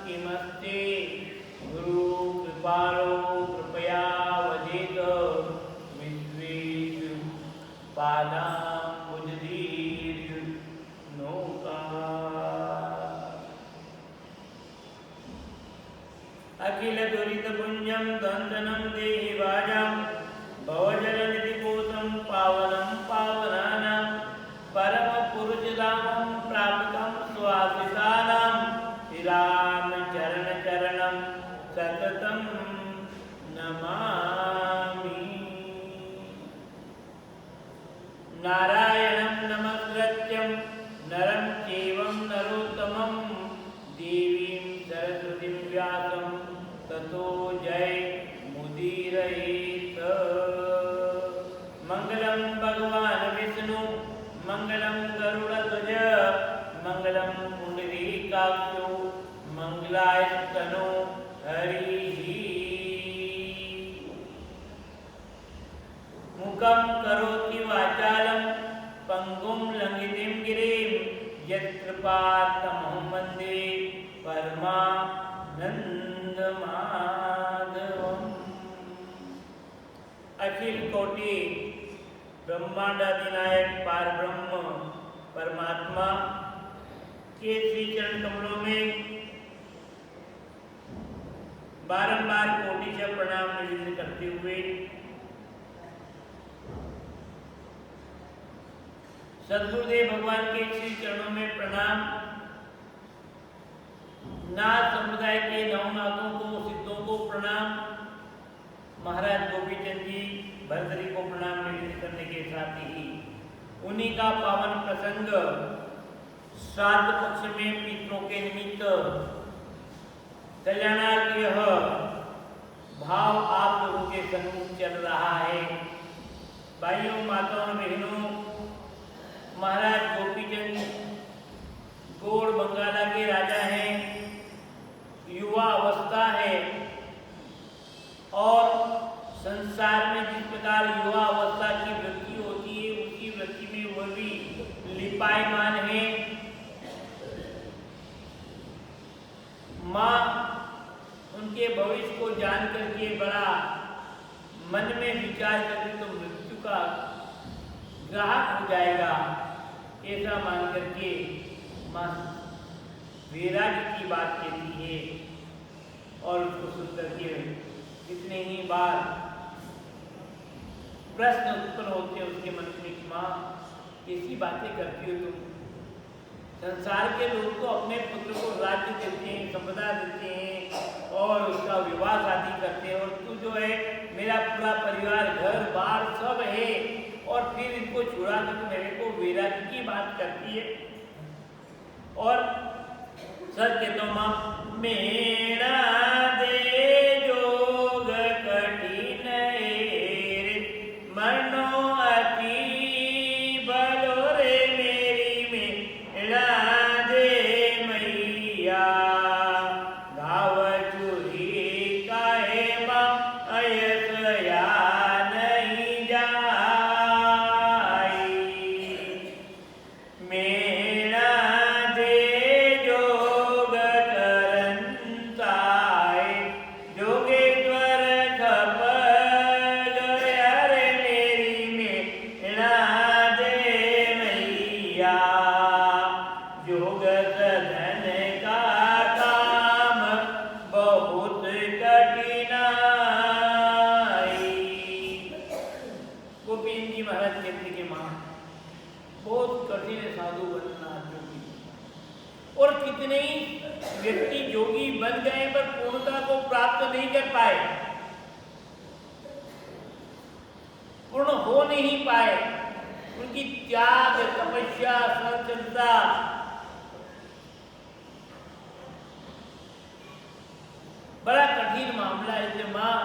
किमस्ति गुरु कृपालो कृपया वदेत विश्वेषु पादाम्बुजदीर्घ नौका अखिल दुरित पुण्यम दंदनम देहि वाजम भवजलनिधिपूतं पावनं पावनानां परम पुरुषधामं प्राप्तं स्वासितानां श्रीराम चरण चरणं सततं नमामि। नारायणं नमस्कृत्यं नरं चैवं नरोत्तमं देवीं सरस्वतीं व्यासं ततो जयमुदीरयेत्। मंगलम भगवान विष्णु मंगलम गरुड़ध्वज मंगलम पुंडरीकाक्षो मंगलायतनो हरिः। मुखं करोति वाचालं पंगुं लंघितं गिरिं यत्कृपातमहं वन्दे परमानन्दमाधवम्। अखिल कोटि ब्रह्मांडाधिनायक पार ब्रह्म परमात्मा के श्री चरण कमलों में बारंबार कोटि से प्रणाम निवेदन करते हुए सद्गुरुदेव भगवान के श्री चरणों में प्रणाम। नाथ समुदाय के नवनाथों को सिद्धों को प्रणाम। महाराज गोपीचंद जी भरतरी को प्रणाम निवेदन करने के साथ ही उन्हीं का पावन प्रसंग श्राद्ध पक्ष में पितरों के निमित्त कल्याणार्थ भाव आप लोगों के सम्मुख चल रहा है। भाइयों माताओं बहनों, महाराज गोपीचंद गोड़ बंगाला के राजा हैं, युवा अवस्था है और संसार में जिस प्रकार युवा अवस्था की वृत्ति होती है उसी वृत्ति में वह भी लिपायमान है। माँ उनके भविष्य को जान करके बड़ा मन में विचार करके तो मृत्यु का ग्राहक हो जाएगा ऐसा मान करके माँ वैराग्य की बात कहती है और उसको सुन करके कितने ही बार प्रश्न उत्पन्न होते हैं उसके मन में कि माँ कैसी बातें करती हो तुम। संसार के लोग तो अपने पुत्र को राज्य देते हैं, संपदा देते हैं और उसका विवाह शादी करते हैं और तू जो है मेरा पूरा परिवार घर बार सब है और फिर इनको छुड़ा कर तो मेरे को वैराग्य की बात करती है। और सर के तो माँ मेरा दे जोग कठिन मनो अति बलो रे मेरी मेरा दे मैया गाव चूरी काहे माँ अयसया नहीं जाई मेरा दे जोग करंताय जोगेश्वर खप गया रे मेरी मेरा दे मैया जोग सधन का काम बहुत कठिनाई। गोपीन जी महाराज कहते कि माँ बहुत कठिन है साधु बनना जोगी और कितने ही व्यक्ति जोगी बन गए पर पूर्णता को प्राप्त नहीं कर पाए, पूर्ण हो नहीं पाए। उनकी त्याग तपस्या सहनशीलता बड़ा कठिन मामला है। इसलिए माँ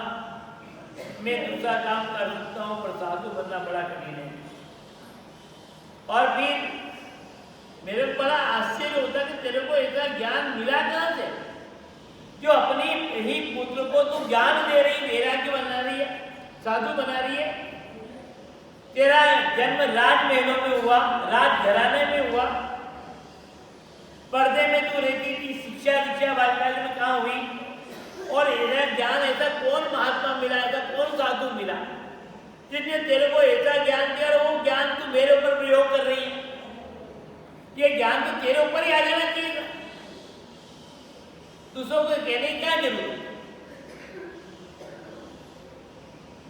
मैं दूसरा काम कर सकता हूँ पर साधु बनना बड़ा कठिन है। और फिर मेरे को बड़ा आश्चर्य होता कि तेरे को ऐसा ज्ञान मिला कहाँ से जो अपनी ही पुत्र को तू ज्ञान दे रही, वैराग्य बना रही है, साधु बना रही है। तेरा जन्म राजमहलों में हुआ, राजघराने में हुआ, पर्दे में तू रहती थी, शिक्षा दीक्षा बाल्यकाल में कहाँ हुई? और ऐसा ज्ञान ऐसा कौन महात्मा मिला, ऐसा कौन साधु मिला जिसने तेरे को ऐसा ज्ञान दिया और वो ज्ञान तू मेरे ऊपर प्रयोग कर रही है? ये ज्ञान तो तेरे ऊपर ही आ जाना चाहिए, दूसरों को कहने की क्या जरूरत है?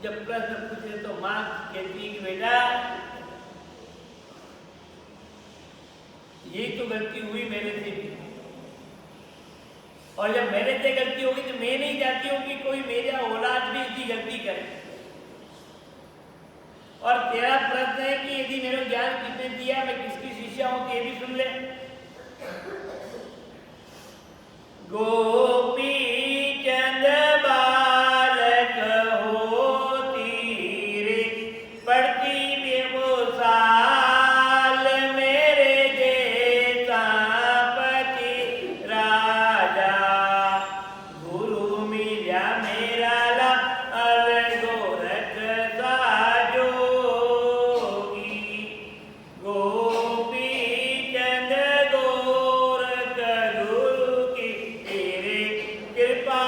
जब प्रश्न पूछे तो मां कहती कि बेटा यही तो गलती हुई मेरे से भी, और जब मेरे से गलती होगी तो मैं नहीं चाहती हूँ कि कोई मेरा औलाद भी इसी गलती करे। और तेरा प्रश्न है कि यदि मेरे ज्ञान किसने दिया, मैं किसकी शिष्या हूं, ये भी सुन ले। गोपी चंद बालक होती रे, पढ़ती बेवसाल मेरे जैसा पति राजा, गुरु मिला मेरा लाल गोरख साजोगी। गोपी चंद गोरख गुरु की तेरे कृपा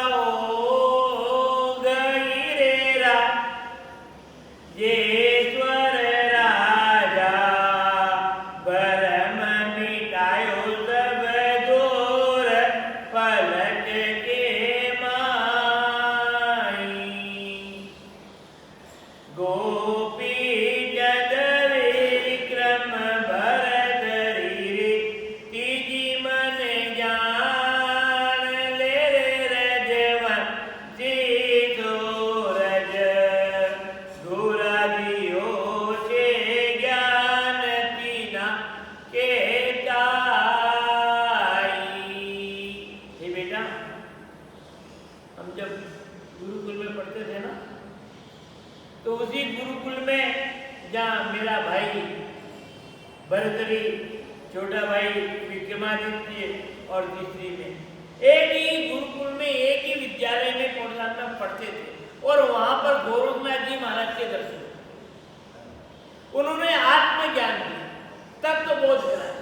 हो गई रे रा, येश्वर राजा भरम मिटायो सब दूर पलट के माई। गोपी जद विक्रम भरधरी रे, तीजी मन जान ले रे रजवन जी सूरज, दूरादियो से ज्ञान तीना के ताई। हे बेटा, हम जब गुरुकुल में पढ़ते थे ना, तो उसी गुरुकुल में जहाँ मेरा भाई भरतरी, छोटा भाई विक्रमादित्य और तीसरी में एक ही गुरुकुल में एक ही विद्यालय में कोटलान में पढ़ते थे। और वहां पर गोरखनाथ जी महाराज के दर्शन, उन्होंने आत्मज्ञान दिया, तत्वबोध कराया,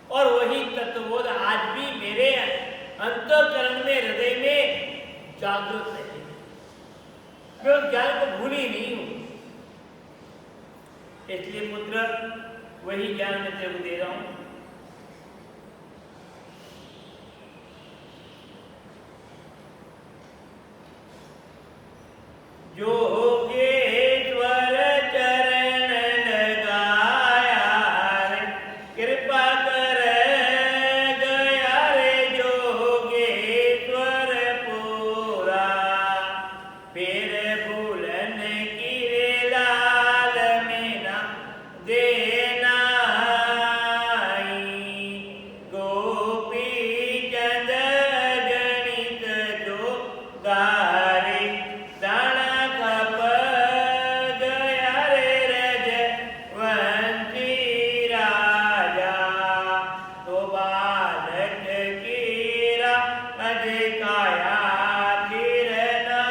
और वही तत्वबोध आज भी मेरे अंतःकरण में, हृदय में जागृत है। मैं उस ज्ञान को भूली नहीं हूं। इसलिए पुत्र, वही ज्ञान मैं तेरे को दे रहा हूं। जोगेश्वर चरण लगाया रे, कृपा कर गया रे जोगेश्वर पूरा, फिर भूलन की रे लाल में ना देना आई। गोपी चंद गणित जो गारे, दाना खप गया रे रजवंती राजा, तो बालक कीरा अधिकाया किरनाई।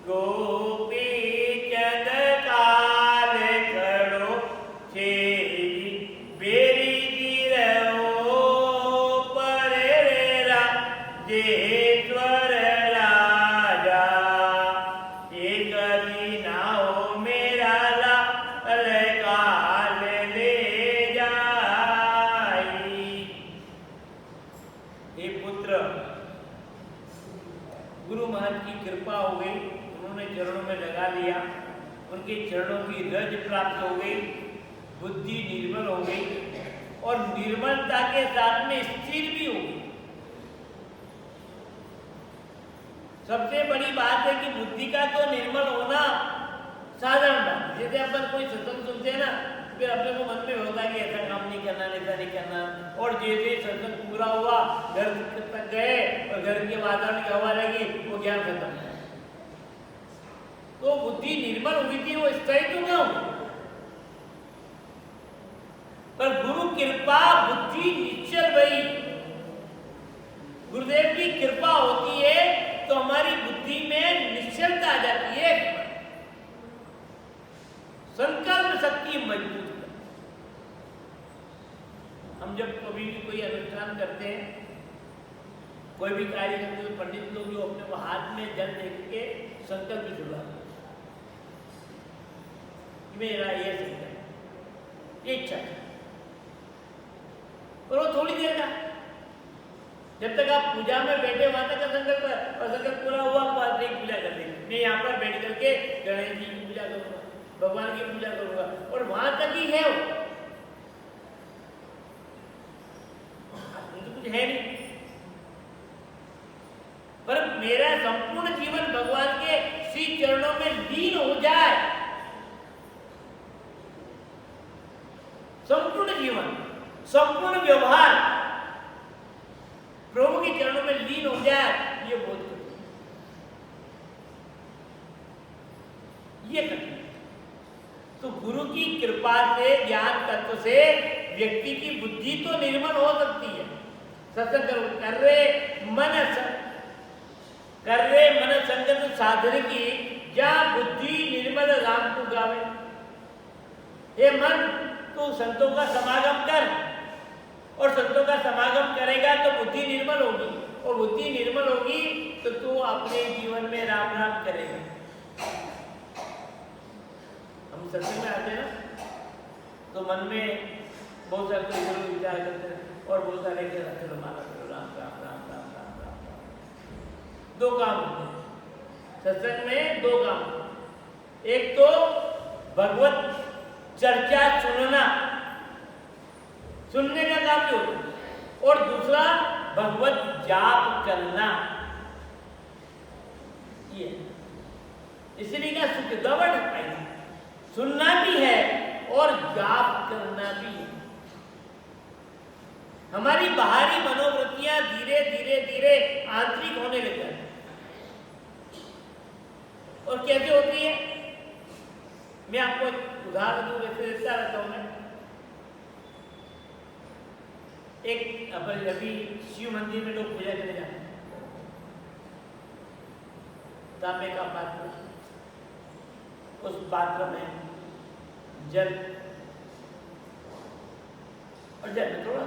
गोपी चंद काल खड़ो छेरी, बेरी गिरहो परे रे रा, जेश्वर राजा, एक दिन आओ मेरा लाल काल ले जाई। हे पुत्र, गुरु महाराज की कृपा हो गई, उन्होंने चरणों में लगा लिया, उनके चरणों की रज प्राप्त हो गई, बुद्धि निर्मल हो गई, और निर्मलता के साथ में स्थिर भी हो गई। सबसे बड़ी बात है कि बुद्धि का तो निर्मल होना साधारण बात। जैसे अपन कोई सत्संग सुनते हैं ना, फिर अपने को मन में होता है कि ऐसा काम नहीं करना, ऐसा नहीं करना, और जैसे सत्संग पूरा हुआ, घर तक गए और घर के वातावरण की हवा लगी, वो ज्ञान खत्म। तो बुद्धि निर्मल हुई थी, वो स्थायी तो ना हुई, पर गुरु कृपा बुद्धि निश्चल भई। गुरुदेव की कृपा होती है तो हमारी बुद्धि में निश्चलता आ जाती है, संकल्प शक्ति मजबूत है। हम जब कोई अनुष्ठान करते हैं, कोई भी कार्य करते हैं, पंडित लोग जो अपने को हाथ में जल देख के संकल्प की शुरुआत करते हैं, मेरा ये संकल्प, ये इच्छा है। और वो थोड़ी देर का, जब तक आप पूजा में बैठे वहां तक का संकल्प है, और संकल्प पूरा हुआ बाद में पूजा कर देंगे। मैं यहाँ पर बैठ करके गणेश जी की पूजा करूंगा, भगवान की पूजा करूंगा, और वहां तक ही है वो, कुछ है नहीं। पर मेरा संपूर्ण जीवन भगवान के श्री चरणों में लीन हो जाए, संपूर्ण जीवन, संपूर्ण व्यवहार प्रभु के चरणों में लीन हो जाए, ये बहुत कठिन, ये कठिन। तो गुरु की कृपा से, ज्ञान तत्व से व्यक्ति की बुद्धि तो निर्मल हो सकती है। सत्संग कर रे मन संगत साधन की, क्या बुद्धि निर्मल राम को गावे। हे मन, तू संतों का समागम कर, और संतों का समागम करेगा तो बुद्धि निर्मल होगी, और बुद्धि निर्मल होगी तो तू अपने जीवन में राम राम करेगा। हम सत्संग में आते हैं ना, तो मन में बहुत सारे विचार करते हैं, और बहुत सारे चलो माला करो, राम राम राम राम राम राम राम। दो काम होते हैं सत्संग में, दो काम। एक तो भगवत चर्चा सुनना, सुनने का काम भी होता है, और दूसरा भगवत जाप करना। ये इसलिए क्या सुख दबड़ सुनना भी है और जाप करना भी है। हमारी बाहरी मनोवृत्तियां धीरे धीरे धीरे आंतरिक होने लग जाती है। और कैसे होती है, मैं आपको एक उदाहरण दूं, वैसे देता रहता हूं मैं। एक अभी शिव मंदिर में लोग पूजा करने जाते हैं, तांबे का पात्र, उस पात्र में जल, और जल में थोड़ा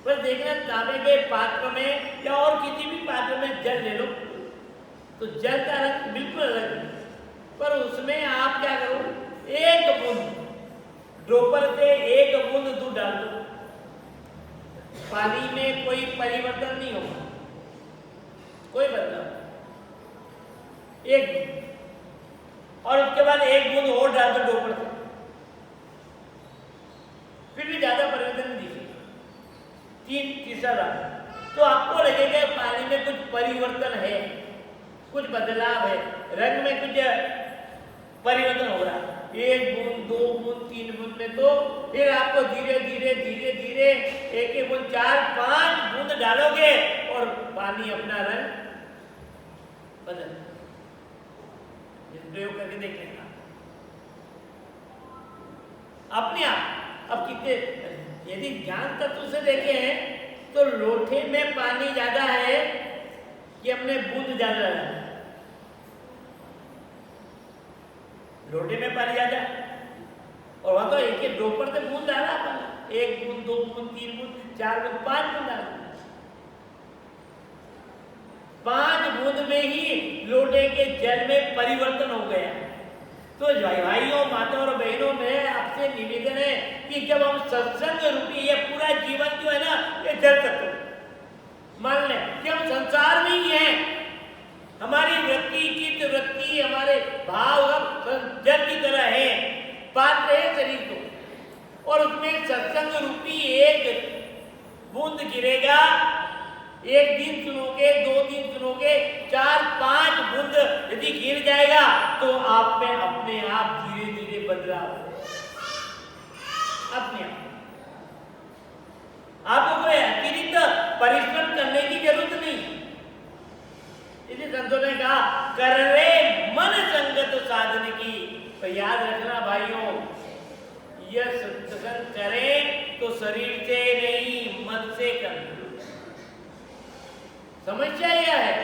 बस देखना, तांबे के पात्र में या और किसी भी पात्र में जल ले लो, तो जल का रंग बिल्कुल अलग है। पर उसमें आप क्या करो, एक बूंद ड्रॉपर से एक बूंद दूध डाल दो, पानी में कोई परिवर्तन नहीं होगा, कोई बदलाव। एक, और उसके बाद एक बूंद और डाल दो ड्रॉपर से, फिर भी ज्यादा परिवर्तन नहीं दिखेगा। तीसरा, तो आपको लगेगा पानी में कुछ परिवर्तन है, कुछ बदलाव है, रंग में कुछ परिवर्तन हो रहा है। एक बूंद, दो बूंद, तीन बूंद में, तो फिर आपको धीरे धीरे धीरे धीरे एक एक बूंद, 4-5 बूंद डालोगे और पानी अपना रंग बदल। प्रयोग करके देख लेना अपने आप। अब कितने, यदि ज्ञान तत्व से देखें तो लोटे में पानी ज्यादा है कि अपने बूंद ज्यादा है? लोटे में पानी ज्यादा है, और वहां तो एक एक ड्रॉपर से बूंद डाला अपन, 1 बूंद, 2 बूंद, 3 बूंद, 4 बूंद, 5 बूंद डाला। 5 बूंद में ही लोटे के जल में परिवर्तन हो गया। तो भाइयों, माताओं और बहनों में आपसे निवेदन है कि जब हम सत्संग रूपी ये पूरा जीवन जो है ना, ये जल तत्व मान लें कि हम संसार में ही हैं, हमारी वृत्ति, चित्त वृत्ति, हमारे भाव सब जल की तरह है, पात्र है शरीर को, और उसमें सत्संग रूपी एक बूंद गिरेगा। एक दिन सुनोगे, 2 दिन सुनोगे, 4-5 बूंद यदि गिर जाएगा तो आप में अपने आप धीरे धीरे बदलाव अपने आपको कोई अतिरिक्त परिश्रम करने की जरूरत नहीं। इसलिए संतों ने कहा, कर रे मन संगत साधन की। तो याद रखना भाइयों, यह सत्संग करें तो शरीर से नहीं, मन से करें। समस्या यह है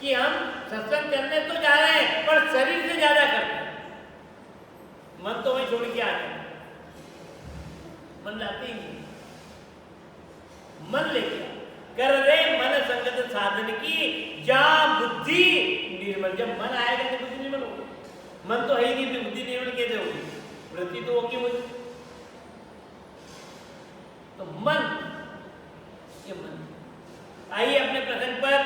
कि हम सत्संग करने तो जा रहे हैं पर शरीर से ज्यादा करते हैं, मन तो वहीं छोड़ के आ गए। मन लाते ही नहीं। मन लेके कर रे मन संगत साधन की जा बुद्धि निर्मल। जब मन आएगा तो बुद्धि निर्मल होगी। मन तो है ही नहीं, बुद्धि निर्मल कैसे होगी? वृत्ति तो होगी मुझे। तो मन, ये मन। आइए अपने प्रसंग पर।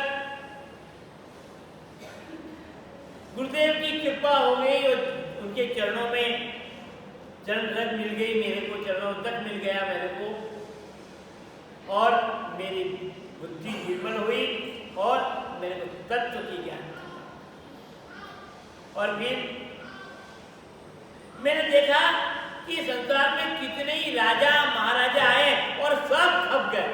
गुरुदेव की कृपा हो गई और उनके चरणों में चरण रज मिल गई मेरे को, चरणों तक मिल गया मेरे को, और मेरी बुद्धि निर्मल हुई और मेरे को तत्व की ज्ञान। और फिर मैंने देखा कि संसार में कितने ही राजा महाराजा आए और सब खप गए।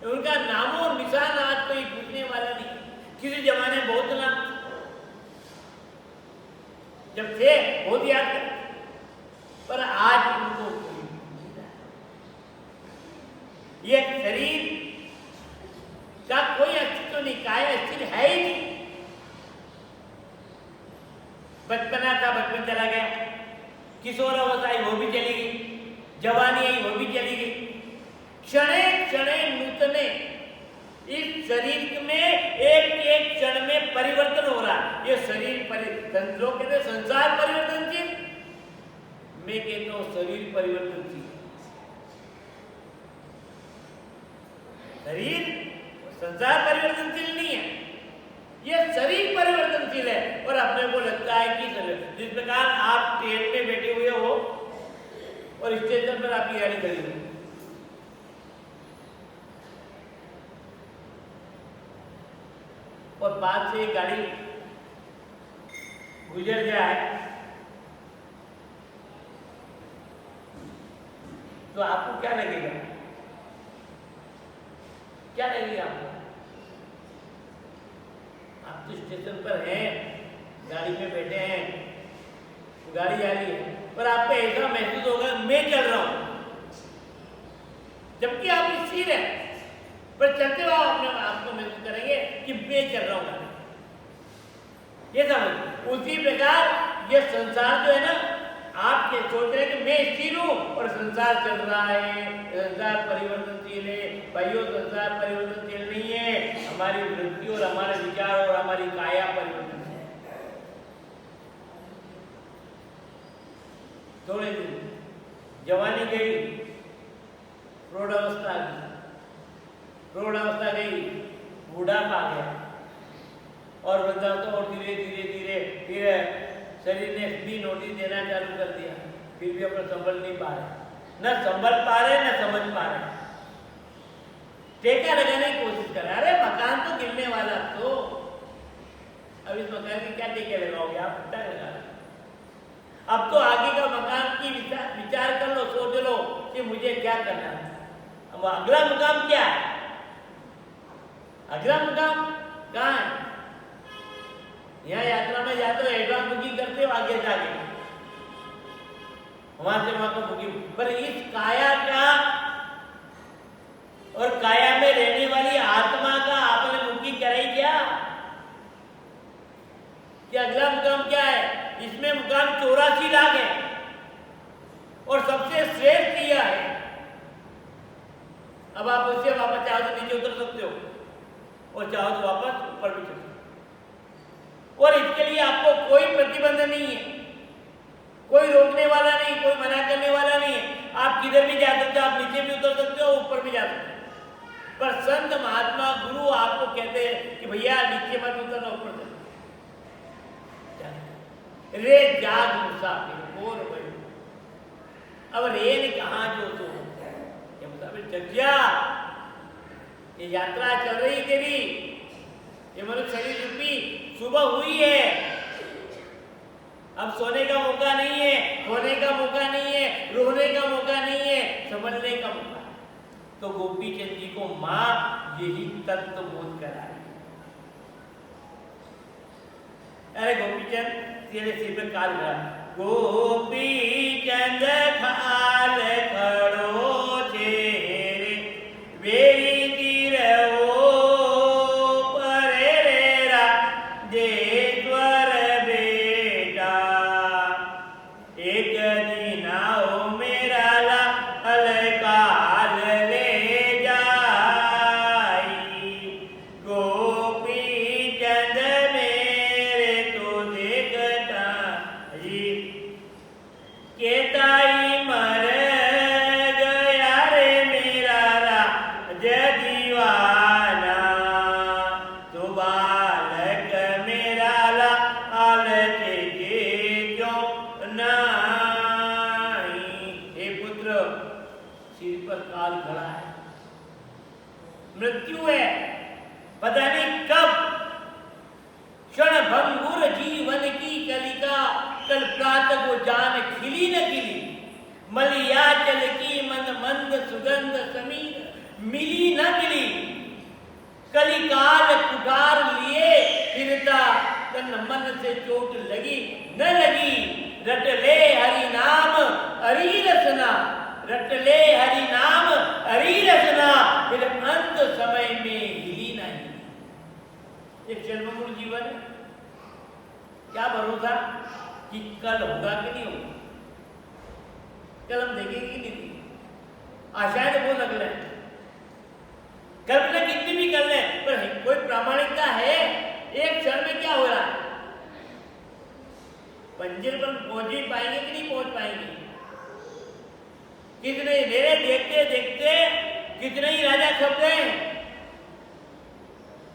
उनका नामो निशान आज कोई पूछने वाला नहीं। किसी जमाने बहुत नाम जब थे बहुत याद कर, पर आज उनको ये शरीर का कोई अस्तित्व नहीं, काया स्थिर है ही नहीं। बचपना था, बचपन चला गया। किशोर अवस्था आई, वो भी चली गई। जवानी आई, वो भी चली गई। क्षणे क्षणे नूतने इस शरीर में एक एक क्षण में परिवर्तन हो रहा है। ये शरीर लोग कहते हैं संसार परिवर्तनशील, मैं कहता हूं शरीर परिवर्तनशील। शरीर संसार परिवर्तनशील नहीं है, ये शरीर परिवर्तनशील है। और अपने को लगता है कि जिस प्रकार आप ट्रेन में बैठे हुए हो और स्टेशन पर आपकी गाड़ी खड़ी हो, और पास से एक गाड़ी गुजर जाए तो आपको क्या लगेगा? क्या लगेगा आपको? आप तो स्टेशन पर हैं, गाड़ी में बैठे हैं, गाड़ी आ रही है, पर आपको ऐसा महसूस होगा मैं चल रहा हूं, जबकि आप स्थिर है, पर चलते हुए अपने आपको महसूस करेंगे कि मैं चल रहा हूं। ये समझ। उसी प्रकार ये संसार जो है ना, आप ये सोच रहे हैं कि मैं स्थिर हूं और संसार चल रहा है, संसार परिवर्तनशील है। भाइयों, संसार परिवर्तनशील नहीं है, हमारी वृत्ति और हमारे विचार और हमारी काया परिवर्तनशील है। थोड़े दिन जवानी गई, प्रौढ़ावस्था गई, प्रौढ़ावस्था गई, बूढ़ापा आ गया, और वृद्धावस्था, और धीरे धीरे धीरे धीरे शरीर ने भी नोटिस देना चालू कर दिया। फिर भी अपना संभल नहीं पा रहे, न संभल पा रहे न समझ पा रहे। टेका लगाने की कोशिश कर रहे, अरे मकान तो गिरने वाला, तो अब इस मकान की क्या टेके लगाओगे आप? क्या लगा रहे? अब तो आगे का मकान की विचार कर लो, सोच लो कि मुझे क्या करना है। अब अगला मुकाम क्या है? अगला मुकाम कहाँ है? यहाँ यात्रा में जाते हो, एडवांस बुकिंग करते हो, आगे जाके वहां से वहां को बुकिंग। पर इस काया का और काया में रहने वाली आत्मा का आपने बुकिंग कराई क्या? कि अगला मुकाम क्या है? इसमें मुकाम 84 लाख है और सबसे श्रेष्ठ किया है। अब आप उससे वापस चाहो तो नीचे उतर सकते हो और चाहो तो वापस ऊपर भी चल सकते हो, और इसके लिए आपको कोई प्रतिबंध नहीं है, कोई रोकने वाला नहीं, कोई मना करने वाला नहीं है। आप किधर भी जा सकते हो, आप नीचे भी उतर सकते हो, ऊपर भी जा सकते हो। पर संत महात्मा गुरु आपको कहते हैं कि भैया नीचे मत उतरना, ऊपर चलो। रे जाग मुसाफिर और भाई, अब रेल कहाँ जो तो ये मुसाफिर जग जा, ये यात्रा चल रही तेरी, ये मनुष्य शरीर रूपी सुबह हुई है। अब सोने का मौका नहीं है, खोने का मौका नहीं है, रोने का मौका नहीं है, समझने का मौका है। तो गोपी चंद जी को मां यही तत्व बोध करा रही। अरे गोपी चंद तेरे सिर पे काल रहा, गोपी चंद खाल खड़ो चेरे वेरी सिर पर काल खड़ा है, मृत्यु है, पता नहीं कब, क्षण भंगुर जीवन की कलिका, कल प्रातः को जान खिली न खिली, मलियाचल की मंद मंद सुगंध समीर, मिली न मिली, कलिकाल कुठार लिए फिरता, तन मन से चोट लगी न लगी, रट ले हरि नाम हरि रसना, रट ले हरि नाम हरि रसना, फिर अंत समय में हिली नहीं। एक जन्ममूल जीवन है, क्या भरोसा कि कल होगा कि नहीं होगा, कल हम देखेंगे कि नहीं, आशाएं तो बहुत लग रहे हैं, कल्पना कितनी भी कर ले, पर कोई प्रामाणिकता है, एक क्षण में क्या हो रहा है, मंजिल पर पहुंच ही पाएंगे कि नहीं पहुंच पाएंगे, कितने मेरे देखते देखते कितने ही राजा खप गए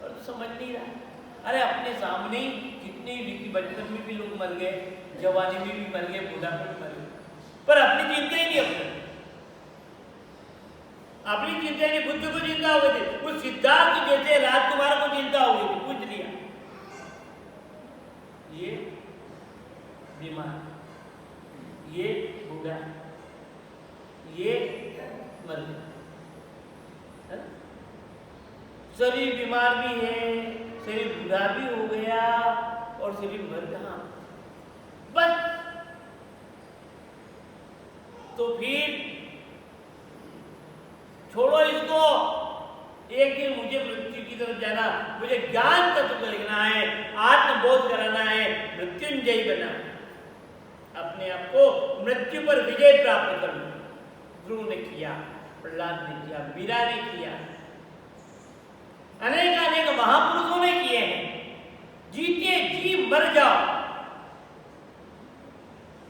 और समझ नहीं रहा। अरे अपने सामने कितने बचपन में भी लोग मर गए, जवानी में भी मर गए, बुढ़ापे में मर गए, पर अपनी चिंता ही नहीं, अपनी चिंता नहीं, बुद्ध को चिंता हो गई थी, उस सिद्धार्थ जैसे राजकुमार को चिंता हो गई थी, पूछ लिया ये बीमार, ये बूढ़ा, ये मर गया, शरीर बीमार भी है, शरीर बूढ़ा भी हो गया और शरीर मर गया, बस। तो फिर छोड़ो इसको, एक दिन मुझे मृत्यु की तरफ जाना, मुझे ज्ञान तत्व लिखना है, आत्मबोध कराना है, मृत्युंजय बना, अपने आप को मृत्यु पर विजय प्राप्त करना। ध्रुव ने किया, प्रहलाद ने किया, वीरा ने किया, अनेक अनेक महापुरुषों ने किए हैं। जीते जी मर जाओ,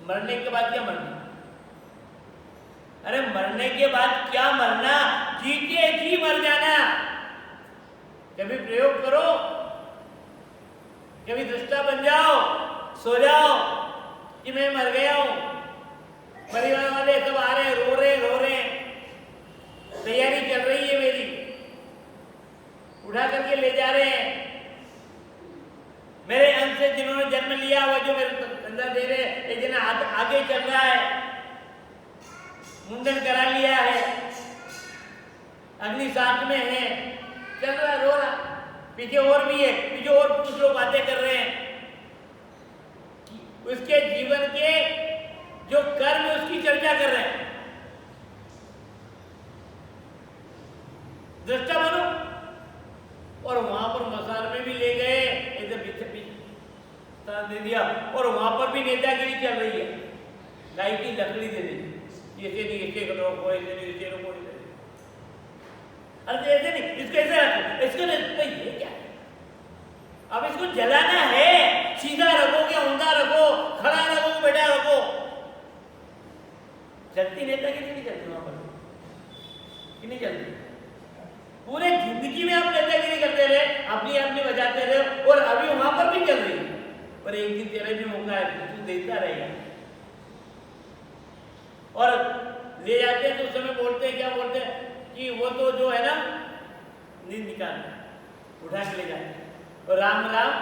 मरने के बाद क्या मरना, अरे मरने के बाद क्या मरना, जीते जी मर जाना। कभी प्रयोग करो, कभी दृष्टा बन जाओ, सो जाओ कि मैं मर गया हूं, परिवार वाले सब आ रहे, रो रहे, तैयारी चल रही है मेरी, उठा करके ले जा रहे हैं, मेरे अंश से जिन्होंने जन्म लिया वो जो मेरे अंदर दे रहे, एक जना आगे चल रहा है, मुंडन करा लिया है, अग्नि साथ में है, चल रहा, रो रहा, पीछे और भी है, पीछे और कुछ लोग बातें कर रहे हैं, उसके जीवन के जो कर्म उसकी चर्चा कर रहे हैं। दृष्टा बनो, और वहां पर मसाल में भी ले गए, इधर पीछे दे दिया, और वहां पर भी नेतागिरी चल रही है, गाय की लकड़ी दे दी, ऐसे नहीं ऐसे करो, ऐसे नहीं ऐसे करो, अरे ऐसे नहीं, इसको ऐसे रखो, इसको नहीं, ये क्या है, अब इसको जलाना है, सीधा रखो क्या ऊंधा रखो, खड़ा रखो, बैठा रखो, चलती नेतागिरी नहीं चलती वहां पर, कि नहीं चलती, पूरे जिंदगी में आप नेतागिरी करते रहे, अपनी बजाते रहे, और अभी वहां पर भी चल रही है, पर एक दिन तेरा भी मौका है, तू देता रहेगा। और ले जाते हैं तो उस समय बोलते हैं, क्या बोलते हैं कि वो तो जो है ना नींद निकालना, उठा के ले जाते हैं, और राम राम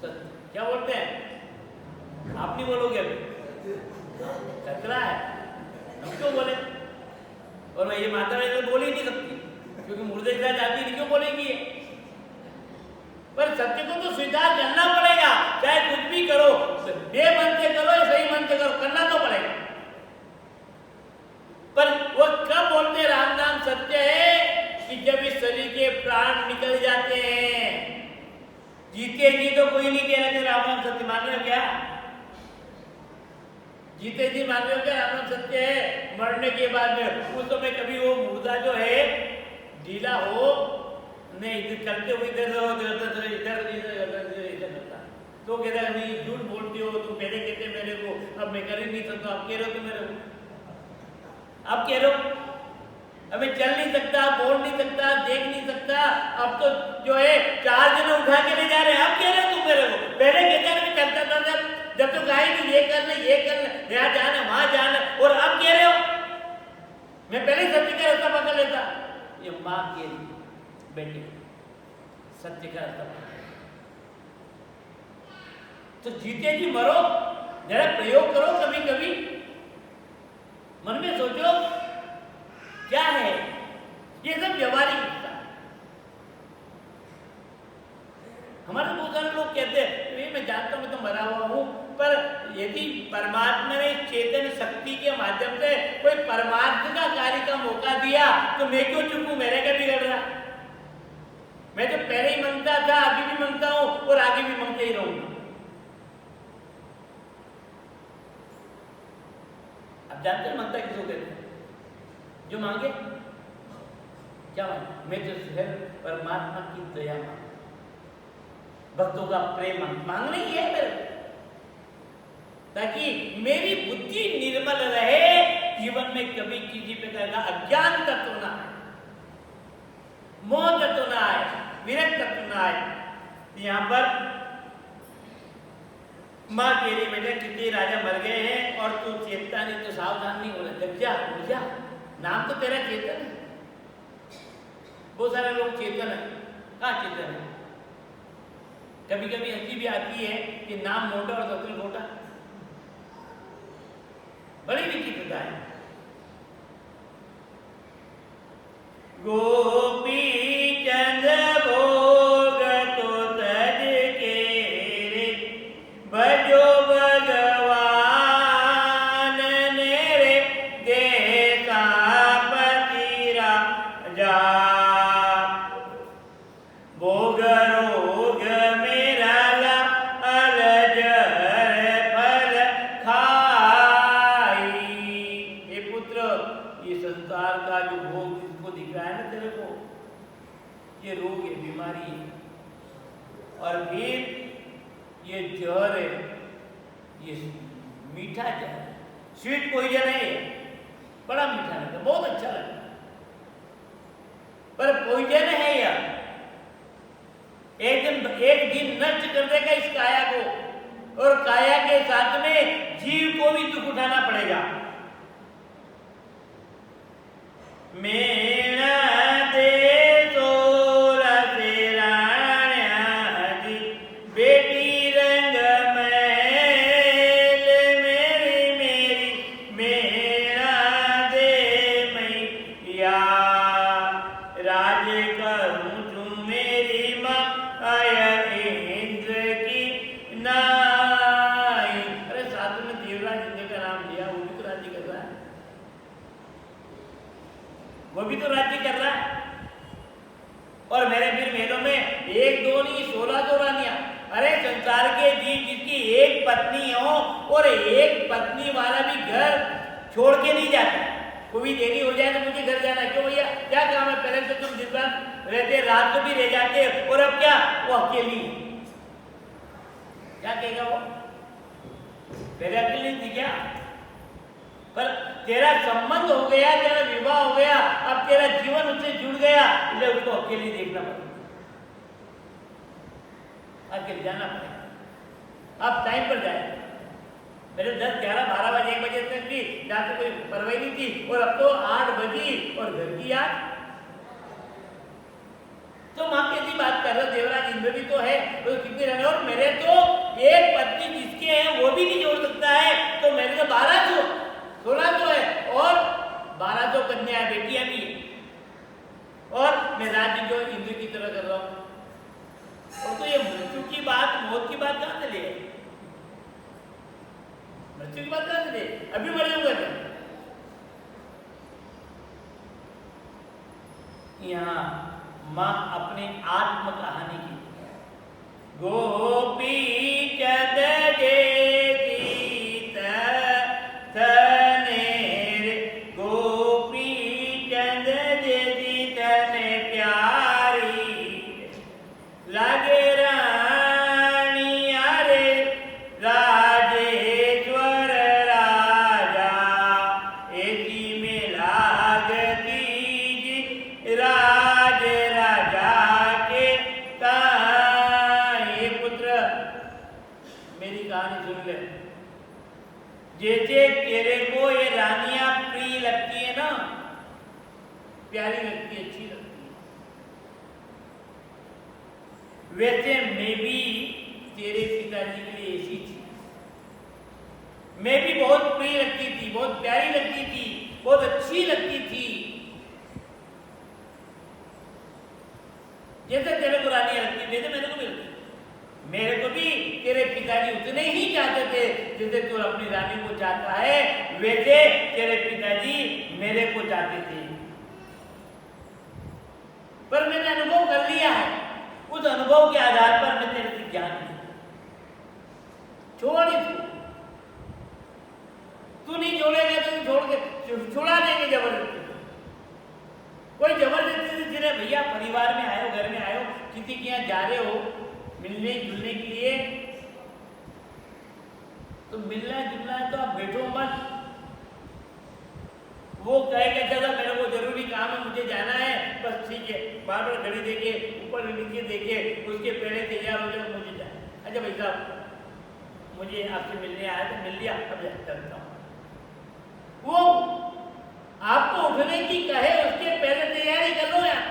सत्य, क्या बोलते हैं, आप नहीं बोलोगे अभी, खतरा है, हम क्यों बोले, और मैं ये माता रानी तो बोल ही नहीं सकती, क्योंकि मुर्दे के साथ जाती नहीं, क्यों बोलेंगी ये, पर सत्य को तो स्वीकार करना पड़ेगा, चाहे कुछ भी करो, बेमन से करो या सही मन से करो, करना तो पड़ेगा। पर वो कब बोलते राम नाम सत्य है, कि जब इस शरीर के प्राण निकल जाते हैं, जीते जी तो कोई नहीं कह रहे थे राम नाम सत्य, मान रहे हो क्या, जीते जी मान रहे हो क्या राम नाम सत्य है, मरने के बाद में उस समय कभी वो मुर्दा जो है ढीला हो नहीं, इधर करते हुए इधर करता, तो कहता है नहीं झूठ बोलती हो, तुम पहले कहते मेरे को, अब मैं कर ही नहीं सकता, अब कह रहे हो तुम मेरे को, अब कह रहे हो अब मैं चल नहीं सकता, बोल नहीं सकता, देख नहीं सकता, अब तो जो है 4 जने उठा के ले जा रहे हैं, अब कह रहे हो तुम मेरे को, पहले कहता है मैं चलता था जब तो कहा कि ये कर ले, यहाँ जाना, वहां जाना, और अब कह रहे हो, मैं पहले सत्य का रास्ता पकड़ लेता। ये माँ के बेटे सत्य का रास्ता पकड़, तो जीते जी मरो, जरा प्रयोग करो कभी कभी, मन में सोचो क्या है ये सब व्यवहारिक हिस्सा। हमारे बहुत सारे लोग कहते हैं मैं जानता हूं मैं तो मरा हुआ हूं, पर यदि परमात्मा ने चेतन शक्ति के माध्यम से कोई परमार्थ का कार्य का मौका दिया तो मैं क्यों चुकूं, मेरे क्या बिगड़ रहा। मैं तो पहले ही मांगता था, अभी भी मांगता हूं और आगे भी मांगते ही रहूंगा। अब जानते हैं मांगता किसको कहते हैं? जो मांगे, क्या मांगे? मैं तो सिर्फ परमात्मा की दया मांग, भक्तों का प्रेम मांगना ही है मेरे, ताकि मेरी बुद्धि निर्मल रहे, जीवन में कभी किसी प्रकार का अज्ञान तत्व ना आए, मोह तत्व ना आए, विरक्त तत्व ना आए। यहाँ पर माँ कह रही बेटा कितने राजा मर गए हैं और तू चेतता नहीं, तो सावधान नहीं हो रहा, जग जा उठ जा, नाम तो तेरा चेतन है। बहुत सारे लोग चेतन है, कहाँ चेतन है? कभी कभी हंसी भी आती है कि नाम मोटा और सत्य मोटा, बड़ी विचित्रता है। गोपी चंद भोग तो तज के रे, भजो भगवान ने रे, देसा पतिरा जा, भोग रोग मेरा ला अलजर फल खाई। हे पुत्र, ये संसार का जो भोग जिसको दिख रहा है ना तेरे को, ये रोग है, बीमारी है, और फिर ये जहर है, ये मीठा जहर, स्वीट पॉइजन है, बड़ा मीठा लगता है, बहुत अच्छा लगता है, पर पॉइजन है यार। एक दिन नष्ट कर देगा इस काया को, और काया के साथ में जीव को भी दुख उठाना पड़ेगा। मेरा दे तोरा से राण्या जी, बेटी रंग महल मेरी मेरी, मेरा दे मैया, राज करूं तुम मेरी माँ, आया इंद्र की नाई। अरे साधु ने देवराज इंद्र का नाम लिया, वो भी तो राज्य कर रहा है, वो भी तो राज्य कर रहा है। और मेरे फिर मेलों में एक दो नहीं 16 तो रानियां। अरे संसार के जीव जिसकी एक पत्नी हो और एक पत्नी वाला भी घर छोड़ के नहीं जाता, कोई देरी हो जाए तो मुझे घर जाना है, क्यों भैया क्या काम है, पहले तो तुम दिन रात रहते, रात को भी रह जाते, और अब क्या वो अकेली है, क्या कहेगा वो, पहले अकेली थी क्या? पर तेरा संबंध हो गया, तेरा विवाह हो गया, अब तेरा जीवन उससे जुड़ गया, इसलिए उसको अकेली देखना पड़ेगा, अकेले जाना पड़ेगा। अब टाइम पर जाए, मेरे 10, 11, 12 बजे 1 बजे तक भी जहाँ से कोई परवाही नहीं थी, और अब तो 8 बजी और घर की याद। तो माँ कैसी बात कर रहे, देवराज इंद्र भी तो है, तो कितने रहने, और मेरे तो एक पत्नी जिसके हैं वो भी नहीं जोड़ सकता है, तो मेरे तो 16 तो है, और 1200 कन्या बेटियां भी है, और मैं राज्य जो इंद्र की तरह कर रहा हूँ। और तो ये मृत्यु की बात, मौत की बात कहाँ से ले, मृत्यु की बात कहाँ से ले, अभी मर जाऊंगा क्या? यहाँ माँ अपने आत्म कहानी की, गोपी चद जेती तने रे, गोपी चंद जेती तने प्यारी, लागे रानी अरे राजेश्वर राजा, ऐसी में लागती जी राज राजा के ताए। पुत्र मेरी कहानी सुन ले, जैसे तेरे को ये रानियां प्रिय लगती है ना, प्यारी लगती है, अच्छी लगती है। वैसे मैं भी तेरे पिताजी के लिए ऐसी थी, मैं भी बहुत प्रिय लगती थी, बहुत प्यारी लगती थी, बहुत अच्छी लगती थी, जैसे तेरे को रानियां लगती, वैसे मेरे को भी लगती। मेरे को भी तेरे पिताजी उतने ही चाहते थे जैसे तू अपनी रानी को चाहता है, वैसे तेरे पिताजी मेरे को चाहते थे। पर मैंने अनुभव कर लिया है, उस अनुभव के आधार पर मैं तेरे से ज्ञान नहीं छोड़ तू नहीं छोड़ेगा तो छोड़ के छुड़ा देंगे जबरदस्ती। कोई जबरदस्ती से जिन्हें भैया परिवार में आए हो, घर में आए हो, किसी के यहाँ जा रहे हो मिलने जुलने के लिए, तो मिलना जुलना है तो आप बैठो मत। वो कहेगा चलो मेरे को जरूरी काम है, मुझे जाना है, बस ठीक है, बार बार घड़ी देके ऊपर नीचे देके उसके पहले तैयार हो जाए, मुझे जाए। अच्छा भाई साहब मुझे आपसे मिलने आया तो मिल लिया, अब चलता हूँ। वो आपको उठने की कहे उसके पहले तैयारी कर लो यार।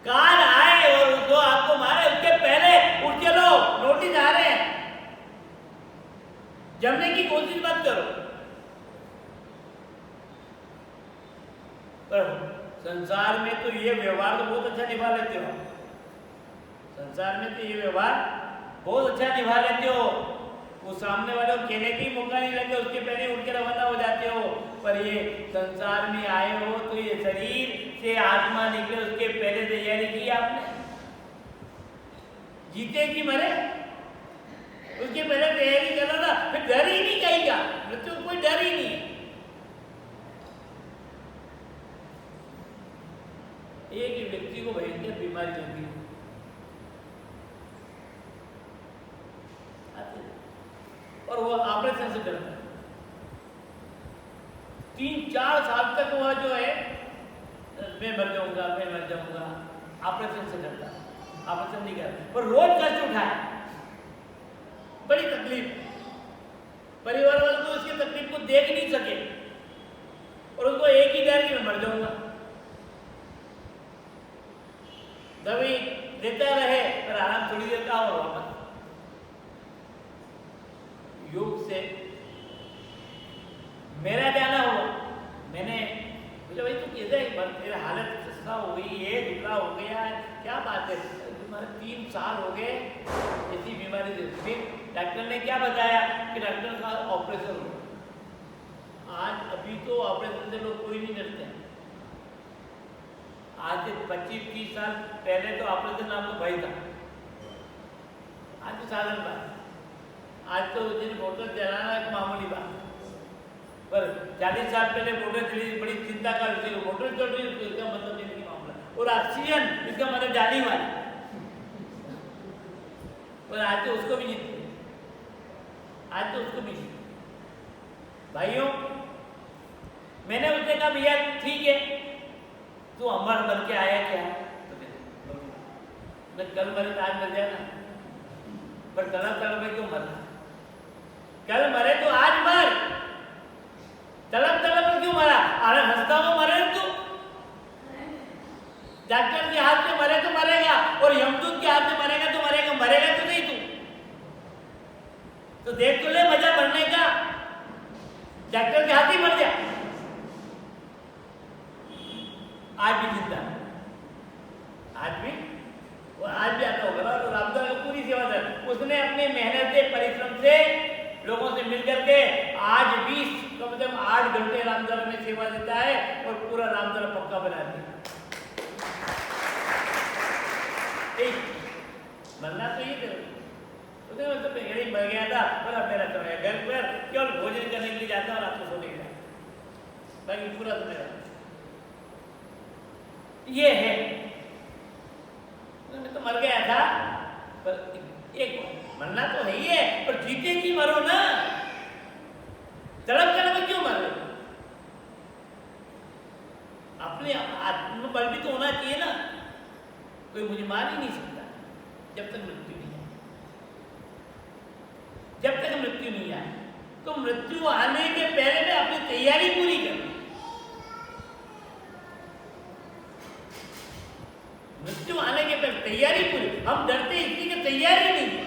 कार आए और उसको आपको मारे उसके पहले उठ चलो, नोटिस आ रहे हैं, जमने की कोशिश मत करो। पर संसार में तो ये व्यवहार तो बहुत अच्छा निभा लेते हो, संसार में तो ये व्यवहार बहुत अच्छा निभा लेते हो। वो सामने वाले को कहने की मौका नहीं लगे, उसके पहले उठ के रवाना हो जाते हो। पर ये संसार में आए हो तो ये शरीर से आत्मा निकले उसके पहले तैयारी की आपने, जीते कि मरे उसके पहले तैयारी कर रहा था, फिर डर ही नहीं कहीं का, मृत्यु कोई डर ही नहीं है। एक व्यक्ति को भयंकर बीमारी लगी, और वो ऑपरेशन से डरता है। 3-4 साल तक वह जो है मैं मर जाऊंगा, मैं मर जाऊंगा, ऑपरेशन से डरता, ऑपरेशन नहीं कर, पर रोज कष्ट उठाए, बड़ी तकलीफ, परिवार वाले तो उसकी तकलीफ को देख नहीं सके, और उसको एक ही डर कि मैं मर जाऊंगा। दवाई देता रहे पर आराम थोड़ी देर का और वापस। योग से मेरा जाना हुआ, मैंने बोला भाई तू कैसे तेरा हालत खस्ता हो गई है, दुबला हो गया है, क्या बात है? तुम्हारे 3 साल हो गए ऐसी बीमारी से। फिर डॉक्टर ने क्या बताया कि डॉक्टर का ऑपरेशन हो। आज अभी तो ऑपरेशन से लोग कोई नहीं डरते हैं, आज से 25-30 साल पहले तो ऑपरेशन आपको भय था, आज तो साधारण बात। आज तो जिन मोटर चलाना एक मामूली बात, पर 40 साल पहले मोटर चली बड़ी चिंता का विषय, मोटर चल रही है इसका मतलब नहीं मामला, और ऑक्सीजन इसका मतलब जाने वाला, पर आज तो उसको भी जीतते, आज तो उसको भी जीतते। भाइयों मैंने उसने कहा भैया ठीक है तो अमर बन के आया क्या, तो कल मरे तो आज मर जाए ना, पर तड़प तड़प में क्यों मरना, कल मरे तो आज मर, तड़प तड़प में क्यों मरा? अरे हंसता हुआ मरे तू, डॉक्टर के हाथ में मरे तो मरेगा, और यमदूत के हाथ में मरेगा तो मरेगा, मरेगा तो नहीं तू, तो देख तो ले मजा मरने का, डॉक्टर के हाथ ही मर जा। आज भी जिंदा, आज भी आता होगा ना, तो रामदास को पूरी सेवा कर, उसने अपने मेहनत से परिश्रम से लोगों से मिलकर के आज भी कम से कम 8 घंटे रामदास में सेवा देता है, और पूरा रामदास पक्का बना दिया। मरना तो ये उसने मतलब यही मर गया था, पर अब मेरा समय घर पर केवल भोजन करने के लिए जाता और आपको सोने के लिए, बाकी पूरा समय ये है। मैं तो मर गया था, पर एक मरना तो है ही है, पर जीते जी मरो ना, तड़प तड़प क्यों मर रहे? अपने आत्मबल भी तो होना चाहिए ना, कोई मुझे मार ही नहीं सकता जब तक मृत्यु नहीं आए, जब तक मृत्यु नहीं आए। तो मृत्यु आने के पहले में अपनी तैयारी पूरी कर, तैयारी पूरी, हम डरते इसलिए कि तैयारी नहीं है।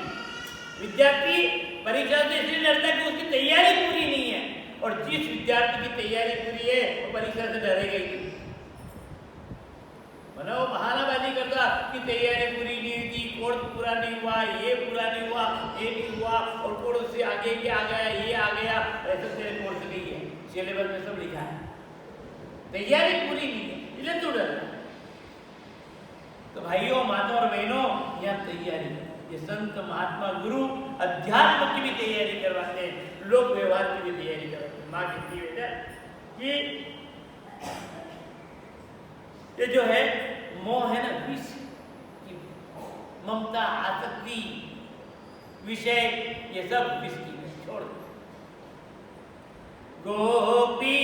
विद्यार्थी परीक्षा से इसलिए डरता है कि उसकी तैयारी पूरी नहीं है, और जिस विद्यार्थी की तैयारी पूरी है वो परीक्षा से डरेगा ही नहीं। वरना वो बहानाबाजी करता कि तैयारी पूरी नहीं हुई थी, कोर्स पूरा नहीं हुआ, ये पूरा नहीं हुआ, ये नहीं हुआ, और कोर्स से आगे ये आ गया, ये आ गया। ऐसा तेरे कोर्स नहीं है, सिलेबस में सब लिखा है, तैयारी पूरी नहीं है, इसलिए तू डर। तो भाइयों, माता और बहनों, यह तैयारी है। ये संत महात्मा गुरु अध्यात्म की भी तैयारी करवाते हैं, लोक व्यवहार की भी तैयारी करवाते हैं। माँ कहती है बेटा कि ये जो है मोह है ना, विष की ममता, आसक्ति, विषय, ये सब विष की है, छोड़ दो। गोपी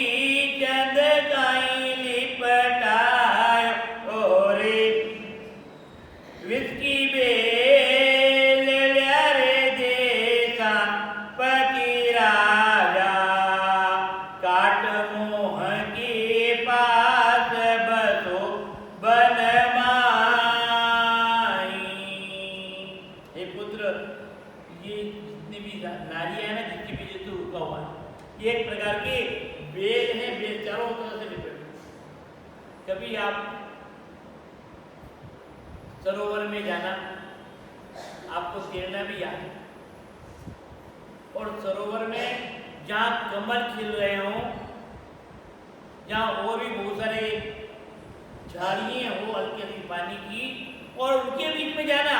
चंद काई लिपटाय ओरे विष की बेल रे देसा पति राजा काट मोह के पास बसो बन माई। हे पुत्र, ये जितनी भी नारियां है ना, जितनी भी जो तू रुका हुआ है, ये एक प्रकार के बेल है, बेल चारों तरफ से लिपटे। कभी आप सरोवर में जाना, आपको तैरना भी याद है, और सरोवर में जहाँ कमल खिल रहे हों, जहाँ और भी बहुत सारे झाड़ियाँ हो हल्की हल्की पानी की, और उनके बीच में जाना,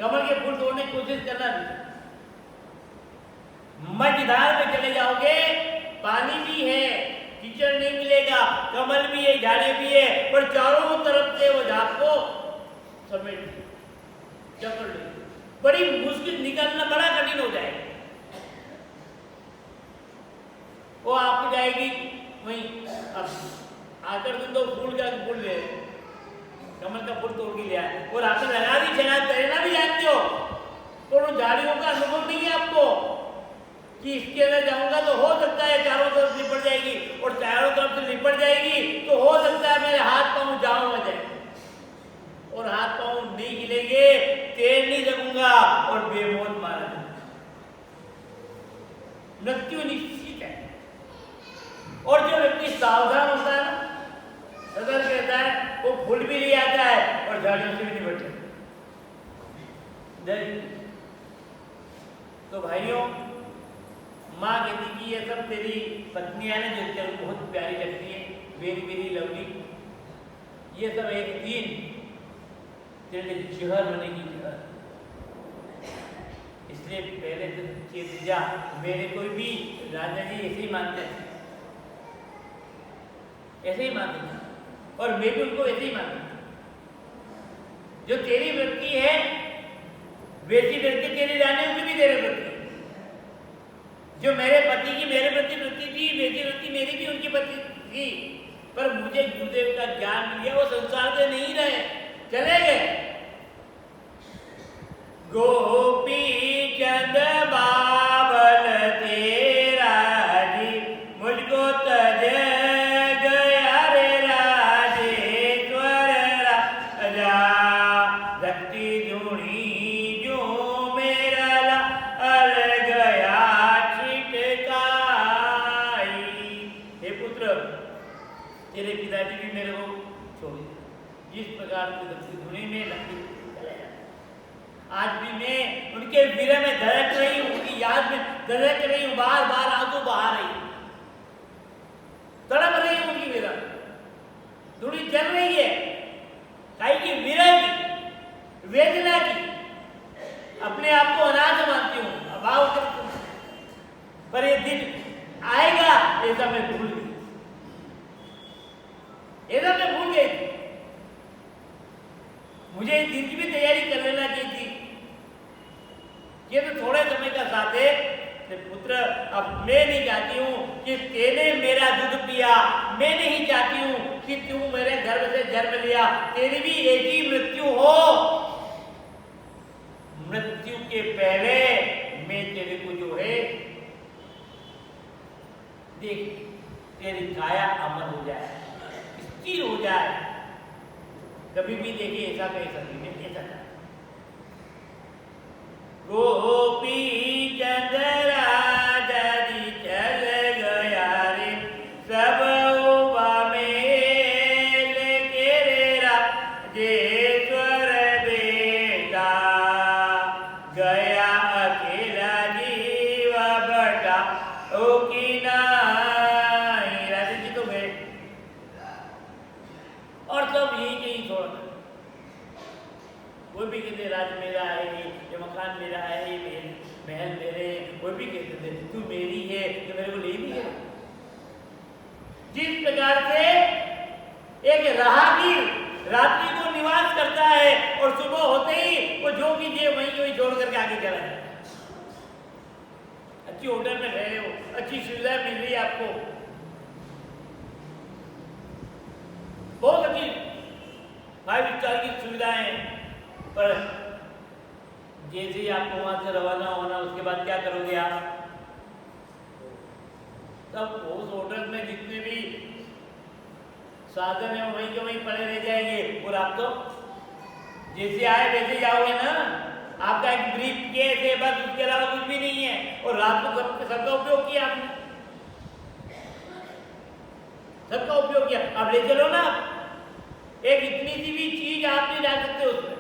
कमल के फूल तोड़ने की कोशिश करना भी। मझधार में चले जाओगे, पानी भी है, कीचड़ नहीं मिलेगा, कमल भी है, झाड़ी भी है, पर चारों तरफ से वो झाड़ को समेट जकड़ ले, बड़ी मुश्किल, निकलना बड़ा कठिन हो जाएगा। वो आपको जाएगी वहीं, अब आकर तुम तो फूल का फूल ले, कमल का फूल तोड़ के ले आए, और आपने लगा दी, चला तैरना भी जानते हो, और उन झाड़ियों का अनुभव नहीं है आपको कि इसके अंदर जाऊंगा तो हो सकता है चारों तरफ लिपट जाएगी, और चारों तरफ से लिपट जाएगी तो हो सकता है मेरे हाथ पांव जाम हो जाए, और हाथ पांव नहीं हिलेंगे, तैर नहीं सकूंगा, और बेमौत मारा जाएगा, मृत्यु निश्चित है। और जो व्यक्ति सावधान होता है ना, सतर्क रहता है, वो फूल भी ले आता है और झाड़ियों से भी निपट जाता है। तो भाइयों, माँ कहती कि ये सब तेरी पत्नियां ना, जो तेरे को बहुत प्यारी लगती है, वेरी वेरी लवली, ये सब एक दिन तेरे लिए जहर बनेगी, जहर। इसलिए पहले दिन चेत जा। मेरे कोई भी राजा जी ऐसे ही मानते थे, ऐसे ही मानते थे, और मैं भी उनको ऐसे ही मानता। जो तेरी वृत्ति है वैसी वृत्ति तेरी रानी की भी तेरे वृत्ति, जो मेरे पति की मेरे प्रति वृत्ति थी वैसी वृत्ति मेरी भी उनकी प्रति थी, पर मुझे गुरुदेव का ज्ञान मिल गया, वो संसार से नहीं रहे, चले गए। गोपी चंद बाबल तेरा जी मुझको तज गया रे राजेश्वर राजा, भक्ति धुनी जो मेरा अल गया छिटकाई। हे पुत्र, तेरे पिताजी भी मेरे को छोड़ दिए, जिस प्रकार की भक्ति धुनी में लगती, आज भी मैं उनके विरह में धड़क रही हूँ, उनकी याद में धड़क रही हूँ, बार बार आंसू बहा रही हूँ, तड़प रही हूँ उनकी विरह, धुनी चल रही है, काई की विरह की, वेदना की। अपने आप को अनाथ मानती हूँ, अभाव करती हूँ, पर ये दिन आएगा ऐसा मैं भूल गई, ऐसा मैं भूल गई। मुझे इस दिन की भी तैयारी कर लेना चाहिए थी। ये तो थोड़े समय का साथ है। पुत्र, अब मैं नहीं चाहती हूँ कि तेने मेरा दूध पिया, मैं नहीं चाहती हूँ कि तू मेरे गर्भ से जन्म लिया, तेरी भी एक ही मृत्यु हो। मृत्यु के पहले मैं तेरे को जो है, देख, तेरी काया अमर हो जाए, स्थिर हो जाए, कभी भी देखिए ऐसा कैसा नहीं कैसा था। गोपी चंद्रा जरी चल गया रे सब उबा मेल के रे जेश्वर बेटा गया अकेला जीव बटा ओ की नाई। राजा जी तो गए और सब यही छोड़ वो भी कहते राज मेरा है, ये मकान मेरा है, ये महल मेरे, वो भी कहते थे तू मेरी है तो मेरे को ले भी है। जिस प्रकार से एक राहगीर रात्रि को निवास करता है और सुबह होते ही वो जो भी जे वहीं छोड़ करके आगे चला जाए। अच्छी होटल में रहे हो, अच्छी सुविधा मिल रही है आपको, बहुत अच्छी 5 स्टार की सुविधाएं, पर जैसे ही आपको वहां से रवाना होना उसके बाद क्या करोगे आप? तब उस होटल में जितने भी साधन है वहीं के वहीं पड़े रह जाएंगे और आप तो जैसे आए वैसे जाओगे ना। आपका एक ब्रीफ केस है बस, उसके अलावा कुछ भी नहीं है। और रात को सबका उपयोग किया आपने, सबका उपयोग किया। अब ले चलो ना, एक इतनी सी भी चीज आप नहीं डाल सकते उसमें।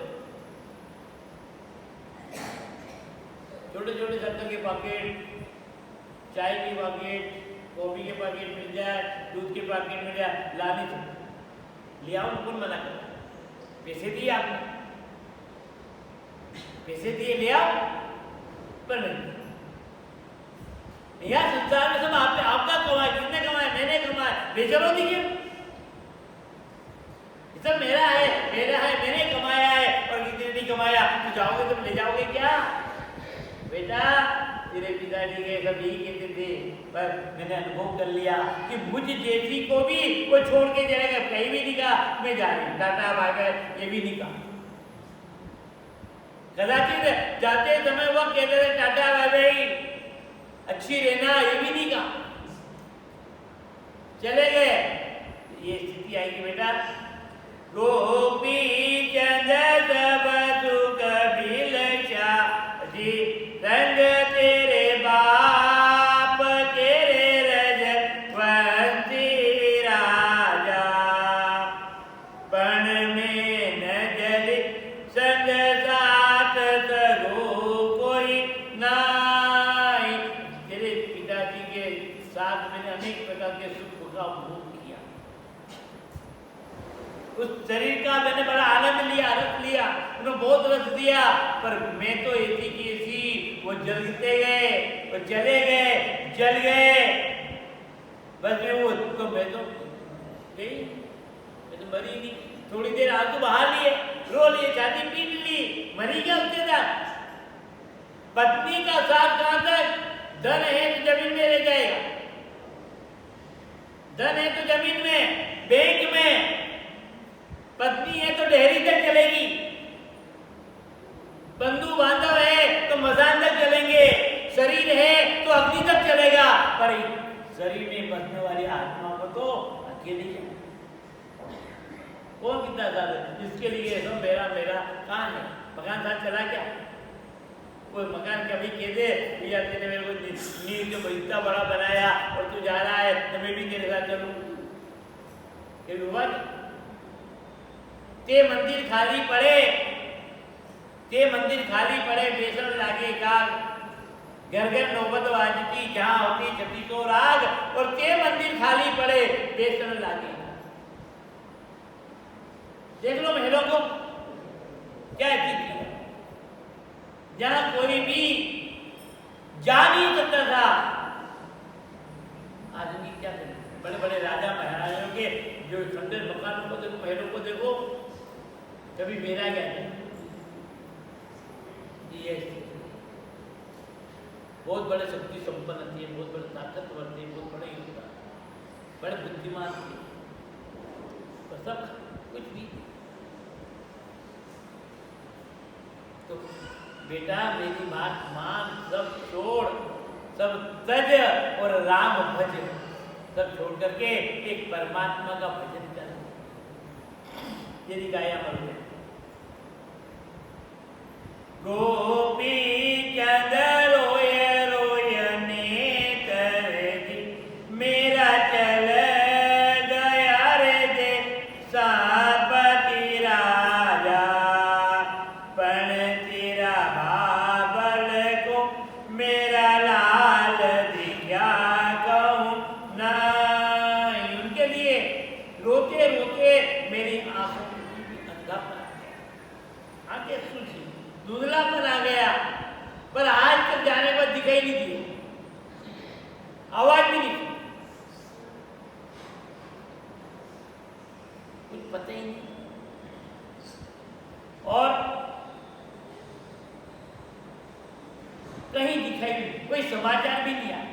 छोटे छोटे शक्कर के पैकेट, चाय के पैकेट, कॉफी के पैकेट मिल जाए, दूध के पैकेट मिल जाए, लाने से ले आओ। कौन मना कर? पैसे दिए आपने, पैसे दिए ले आओ, पर नहीं। यह संसार में सब आपने आपका कमाया, किसने कमाया? मैंने कमाया, बेचरो दीजिए। सब मेरा है, मैंने कमाया है। और किसी ने नहीं कमाया तो जाओगे तुम ले जाओगे क्या? बेटा तेरे पिताजी के सब यही कहते थे, पर मैंने अनुभव कर लिया कि मुझ जैसी को भी वो छोड़ के जाएगा। कहीं भी नहीं कहा मैं जा रही हूँ, टाटा बाय बाय, ये भी नहीं कहा। कदाचित जाते समय वो कहते थे टाटा बाय बाय, अच्छी रहना, ये भी नहीं कहा, चले गए। ये स्थिति आएगी बेटा। गोपी चंद सब सुख बिलचा जी रंग तेरे बाप तेरे रजवंती राजा पण में न जल संग साथ सगो कोई नाई। तेरे पिताजी के साथ मैंने अनेक प्रकार के सुख का भोग किया, उस शरीर का मैंने बड़ा आनंद लिया, रस लिया, उन्होंने बहुत रस दिया। पर मैं तो ऐसी की ऐसी, वो जलते गए, वो जले गए, जल गए। बस मैं वो तो मैं तो गई, मैं तो मरी नहीं। थोड़ी देर आंसू बहा लिए, रो लिए, छाती पीट ली, मरी क्या उसके साथ? पत्नी का साथ कहां तक? धन है तो जमीन में रह जाएगा, धन है तो जमीन में, बैंक में। पत्नी है तो डेहरी तक चलेगी, बंधु बांधव है तो मजान तक चलेंगे, शरीर है तो अग्नि तक चलेगा। पर शरीर में बसने वाली आत्मा को तो अकेले जाए। कौन कितना साथ है? इसके लिए सब मेरा मेरा कहाँ है? मकान साथ चला क्या? कोई मकान कभी कह दे भैया तेने मेरे को नींव जो इतना बड़ा बनाया और तू जा रहा है तो मैं भी तेरे साथ चलूं, फिर हुआ क्या? ते मंदिर खाली पड़े, ते मंदिर खाली पड़े, बेसन लागे का घर घर नौबत वाजती, जहां होती छती तो राग। और ते मंदिर खाली पड़े, बेसन लागे। देख लो महलों को, क्या चीज है जहां कोई भी जा नहीं सकता था। आदमी क्या करे? बड़े बड़े राजा महाराजाओं के जो खंडर मकानों को देखो, महलों को देखो, कभी मेरा क्या है? ये बहुत बड़े शक्ति संपन्न थे, बहुत बड़े ताकतवर थे, बहुत बड़े योद्धा, बड़े बुद्धिमान थे, पर सब कुछ भी। तो बेटा मेरी बात मान, सब छोड़, सब तज और राम भज। सब छोड़ करके एक परमात्मा का भजन कर। यदि गाया मर गए। गोपी चंद रोय रोय नेतर जी, मेरा चल गया रे दे सापति राजा, पण तेरा बाबल को मेरा लाल दिखा कहूँ नहीं। उनके लिए रोते रोते मेरी आंखों में भी अंधापन आ गया, आंखें सूखी, धुंधलापन आ गया, पर आज तक जाने पर दिखाई नहीं दी, आवाज भी नहीं, कुछ पता ही नहीं। और कहीं दिखाई नहीं, कोई समाचार भी नहीं आया।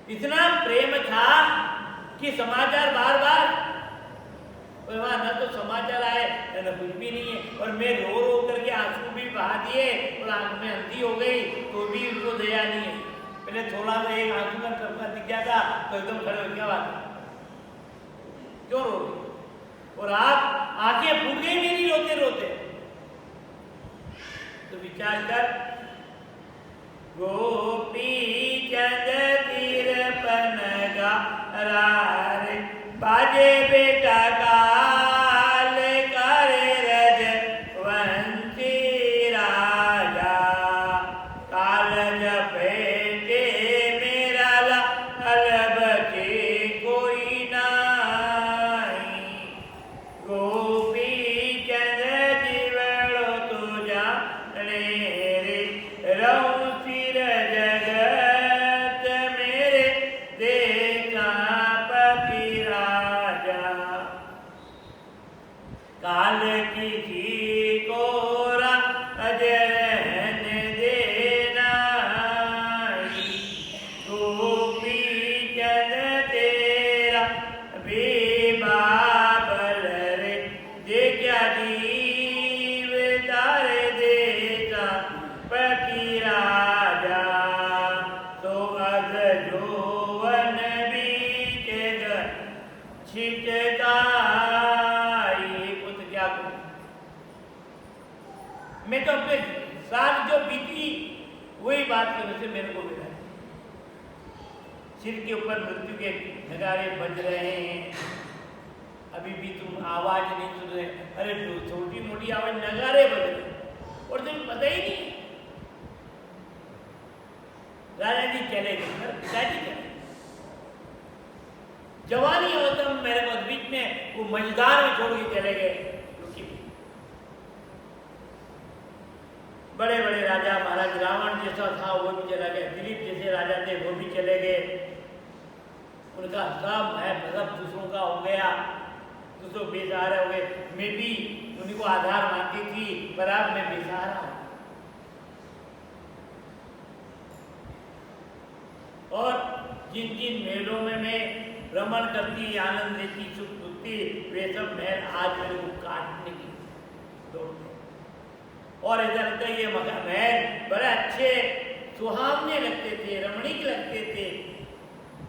इतना प्रेम था कि समाचार बार बार, और वहां न तो समाचार आए न कुछ भी नहीं है। और मैं रो रो करके आंसू भी बहा दिए और आंख में अंधी हो गई तो भी उनको दया नहीं है। पहले थोड़ा सा एक आंसू का टपका दिख गया था तो एकदम खड़े हो गया, बात क्यों रो रहे? और आप आंखें फूट गई मेरी रोते रोते। तो विचार कर, गोपी चंद तिरपन गारे, बाजे बेटा काल करे रज वंशी राजा, काल जपेटे मेरा लाल बचे कोई नहीं। गोपी चंद जीवड़ो तो जाने रे, रहूं सिर जगत मेरे देशा पति राजा, काल किसी को अजरहन देना। गोपी चंद तेरा बेबाबल रे, जे क्या जीव तारे देता पति राजा, तो अग जोवन बीच छिटकाई। पुत्र क्या करूं, मैं तो अपने साथ जो बीती वही बात करने से मेरे को मिला। सिर के ऊपर मृत्यु के नगाड़े बज रहे हैं, अभी भी तुम आवाज नहीं सुन रहे। अरे छोटी मोटी आवाज, नगाड़े बज रहे और तुम्हें पता ही नहीं। राजा जी चले गए, पिताजी चले, जवानी होता मेरे को बीच में वो मझदार में छोड़ के चले गए। क्योंकि बड़े बड़े राजा महाराज, रावण जैसा था वो भी चला गया, दिलीप जैसे राजा थे वो भी चले गए। उनका सब है मतलब दूसरों का हो गया, दूसरों बेसहारा हो गए। मैं भी उन्हीं को आधार मानती थी, पर अब मैं बेसहारा हूं। और जिन जिन महलों में मैं भ्रमण करती, आनंद लेती, सुख दुखती, वे सब महल आज मेरे को काटने की दौड़ते। और ऐसा लगता है ये महल बड़े अच्छे सुहावने लगते थे, रमणीक लगते थे,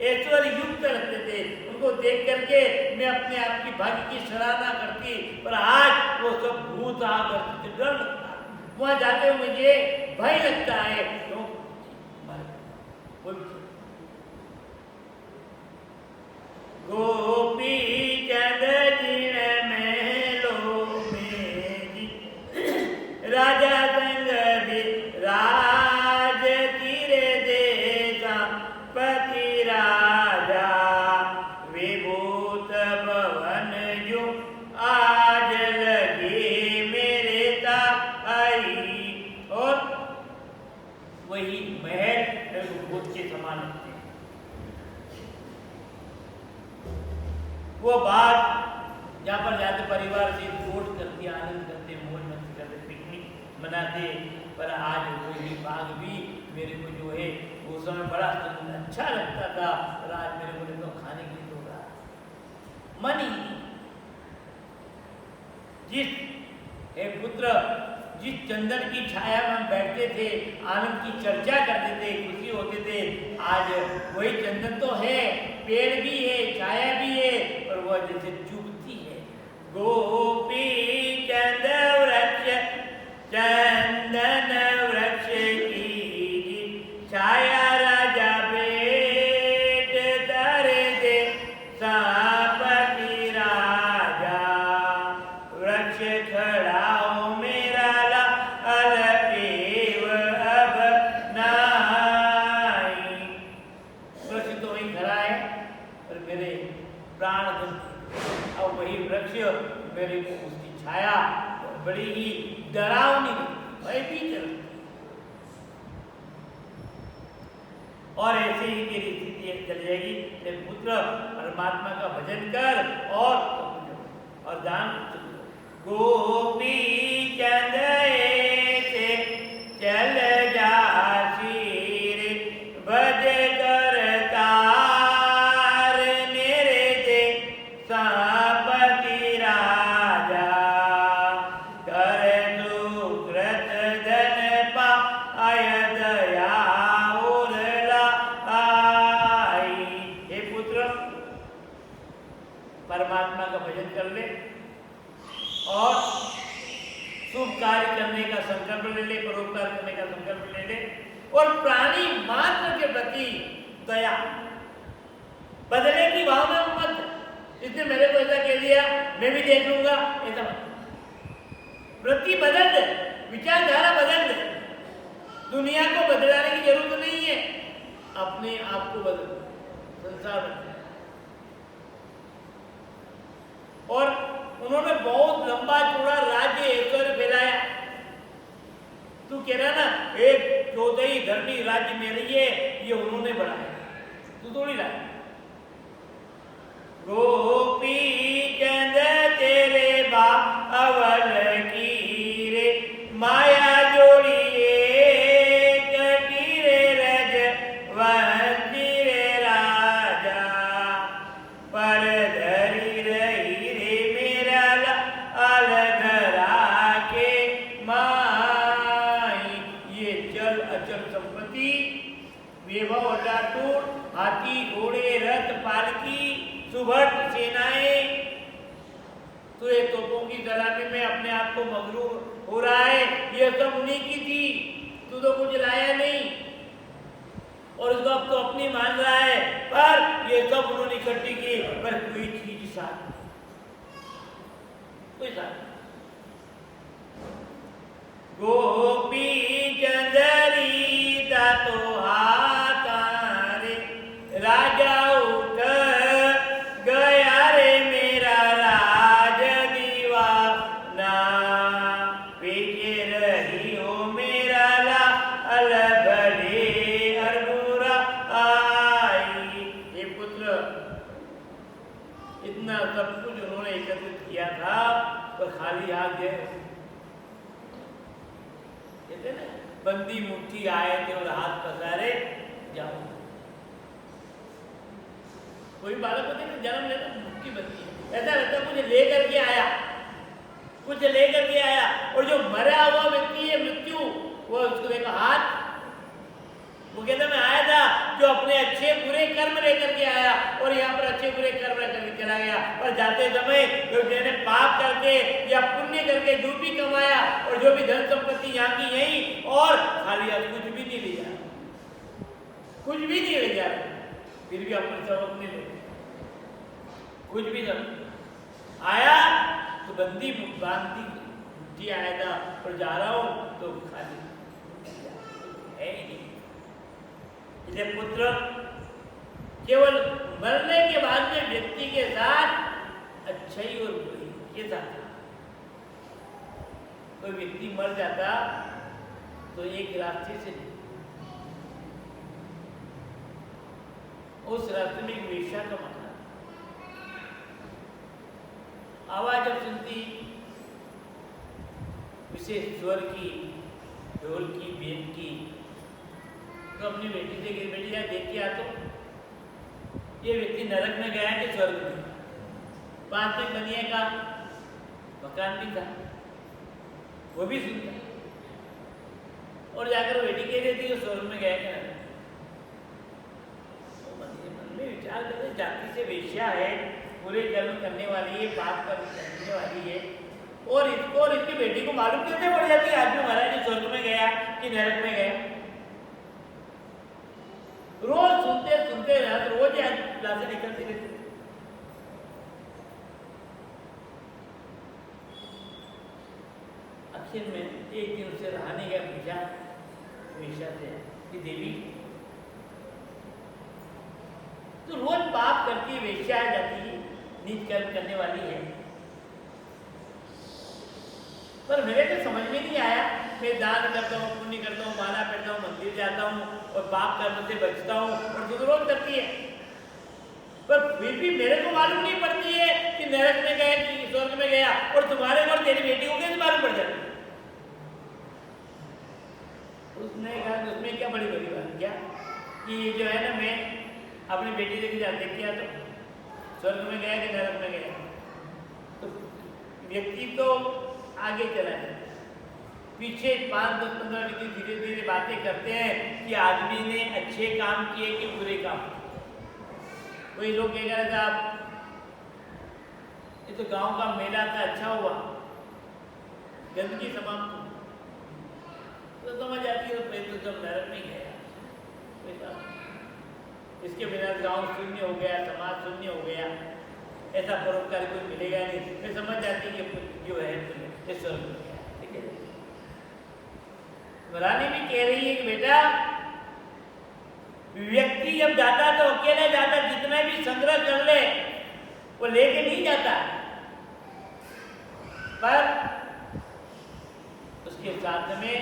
ऐश्वर्य युक्त लगते थे। उनको देख करके मैं अपने आप की भाग्य की सराहना करती, पर आज वो सब भूत आ करते थे, डर लगता है। वहां जाते हुए मुझे भय लगता है। क्यों? गोपी चंद जिन महलों में जी, राजा संग भी राज तीरे देशा पति राजा, विभूत भवन जो आज लगे मेरे ताई। और वही महल भूत के समान लगते। वो बात जहाँ पर जाते परिवार से कोट करते, आनंद करते, मौज मस्ती करते, पिकनिक मनाते, पर आज वही बाग भी मेरे को जो है वो समय बड़ा अच्छा लगता था, पर आज मेरे को तो खाने के लिए तो रहा मन ही नहीं। जिस पुत्र जिस चंदन की छाया में हम बैठते थे, आनंद की चर्चा करते थे, खुशी होते थे, आज वही चंदन तो है, पेड़ भी है, छाया भी है, और वह जैसे चुभती है। गोपी उपार्जन की। अब वही वृक्ष मेरे को उसकी छाया बड़ी ही डरावनी भयभीत लगती। और ऐसे ही तेरी स्थिति चल जाएगी। तेरे पुत्र परमात्मा का भजन कर और दान। गोपी चंद से चल जा शीर भज कर तार मेरे जे सापति राजा कर सुकृत धन पाय दया उरला आई। हे पुत्र परमात्मा का भजन कर ले और शुभ कार्य करने का संकल्प ले ले, परोपकार करने का संकल्प ले ले और प्राणी मात्र के प्रति दया, बदले की भावना मत। इसने मेरे को ऐसा कह दिया मैं भी देख लूंगा, ऐसा मत। प्रति बदल दे, विचारधारा बदल दे। दुनिया को बदलाने की जरूरत नहीं है, अपने आप को बदल, संसार बदल। और उन्होंने बहुत लंबा चौड़ा राज्य ऐश्वर्य फैलाया। तू कह रहा ना एक चौथाई धर्मी राज्य में रही है, ये उन्होंने बढ़ाया, तू थोड़ी लाया। गोपी चंद तेरे बावल की रे माया जोड़िए कटीरे रज वंशी रे राजा पर धरी रही रे मेरा अलगरा के माई। ये चल अचल संपत्ति, वैभव अटाटूट, हाथी घोड़े रथ पालकी सुभट सेनाएं, तो ये तोपों की सलामी में अपने आप को मगरूर हो रहा है, ये सब उन्हीं की थी, तू तो कुछ लाया नहीं और उसको अब तो अपनी मान रहा है। पर ये सब उन्होंने इकट्ठी की, पर कोई चीज साथ कोई साथ। गोपी चंदरी तो हाथारे राजा उठ गया रे मेरा राज दीवाना पीछे रही हो मेरा लाल भले अरबुरा आई। ये पुत्र इतना सब कुछ उन्होंने एकत्रित किया था पर खाली हाथ गए। कहते ना बंदी मुट्ठी आए थे और हाथ पसारे जाओ। कोई बालक होते ना जन्म लेता मुट्ठी बनती है, ऐसा लगता है कुछ लेकर के आया, कुछ लेकर के आया। और जो मरा हुआ व्यक्ति है मृत्यु, वो उसको देखा हाथ, वो कहता मैं आया था जो अपने अच्छे बुरे कर्म लेकर के आया और यहाँ पर अच्छे बुरे कर्म करके चला गया। पर जाते समय जो जिन्होंने पाप करके या पुण्य करके जो भी कमाया और जो भी धन संपत्ति यहाँ की यही, और खाली अब कुछ भी नहीं ले जा, कुछ भी नहीं ले जा, फिर भी अपने सबक नहीं ले, कुछ भी नहीं आया तो बंदी बांधी आया था और जा रहा हूं तो खाली है ही नहीं। इसलिए पुत्र केवल मरने के बाद में व्यक्ति के साथ अच्छाई और बुराई के साथ, कोई व्यक्ति मर जाता तो एक रास्ते से उस रास्ते में एक वेश्या का मकान, आवाज जब सुनती विशेष स्वर की, ढोल की, बेन की, तो अपनी बेटी से गिर बेटी जाए देख के आ, तो ये व्यक्ति नरक में गया कि स्वर्ग में। पांच में बनिए का मकान भी था, वो भी सुनता और जाकर बेटी कह देती तो स्वर्ग में गया क्या। तो मन में विचार करते जाति से वेश्या है, पूरे कर्म करने वाली है, पाप कर्म करने वाली है, और इसको और इसकी बेटी को मालूम कैसे पड़ जाती है आदमी महाराज स्वर्ग में गया कि नरक में गया। रोज सुनते सुनते रोज क्लासे निकलती रहती। आखिर में एक दिन उसे रहा नहीं गया, वेश्या से कि देवी तो रोज पाप करती वेश्या आ जाती है, नीच कर्म करने वाली है। पर मेरे तो समझ में नहीं आया, मैं दान करता हूँ, पुण्य करता हूँ, माला पहनता हूँ, मंदिर जाता हूँ और पाप कर्म से बचता हूँ और तू तो रोज करती है, पर फिर भी मेरे को मालूम नहीं पड़ती है कि नरक में गया कि स्वर्ग में गया, और तुम्हारे घर तेरी बेटी को कैसे मालूम पड़ जाती है? उसने कहा उसमें क्या बड़ी बड़ी बात क्या कि ये जो है ना, मैं अपनी बेटी देख किया तो स्वर्ग में गया कि नरक में गया, तो व्यक्ति तो आगे चला जाता है, पीछे 5, 10, 15 व्यक्ति धीरे धीरे बातें करते हैं कि आदमी ने अच्छे काम किए कि बुरे काम। कोई लोग कहेगा साहब ये तो गांव का मेला था, अच्छा हुआ, गंदगी समाप्त हो, तो समझ आती है तो जब नरक में गया, इसके बिना गांव शून्य हो गया, समाज शून्य हो गया, ऐसा परोपकारी कोई मिलेगा नहीं, फिर समझ जाती है कि जो है स्वर्ग में गया। ठीक है, रानी भी कह रही है कि बेटा व्यक्ति जब जाता तो अकेला जाता, जितना भी संग्रह कर ले वो लेके नहीं जाता, पर उसके साथ में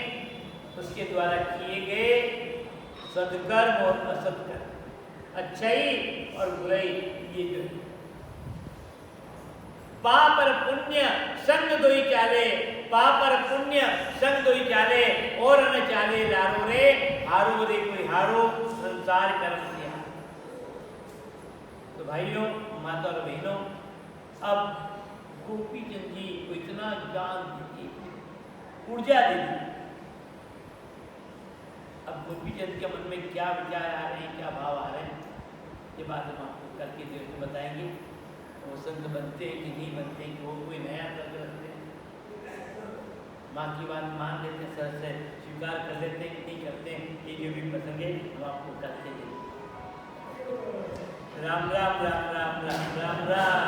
उसके द्वारा किए गए सद्कर्म और असत्कर्म, अच्छाई और बुराई, ये जो है पाप और पुण्य संग दोई चाले, पाप और पुण्य संग दोई चाले, और न चाले लारो रे, हारो रे कोई हारो, संसार कर्म किया। तो भाइयों, माता और बहनों, अब गोपी चंद जी को इतना ज्ञान दी, ऊर्जा दे दी, अब गोपी चंद के मन में क्या विचार आ रहे हैं, क्या भाव आ रहे हैं, ये बात हम आपको करके देर को बताएंगे। वो संत बनते हैं कि नहीं बनते हैं, कि वो कोई नया तर्क रखते हैं, माँ की बात मान लेते हैं, सर से स्वीकार कर लेते हैं कि नहीं करते हैं, ये जो भी प्रसंग है हम आपको करते हैं। राम राम राम राम राम राम राम।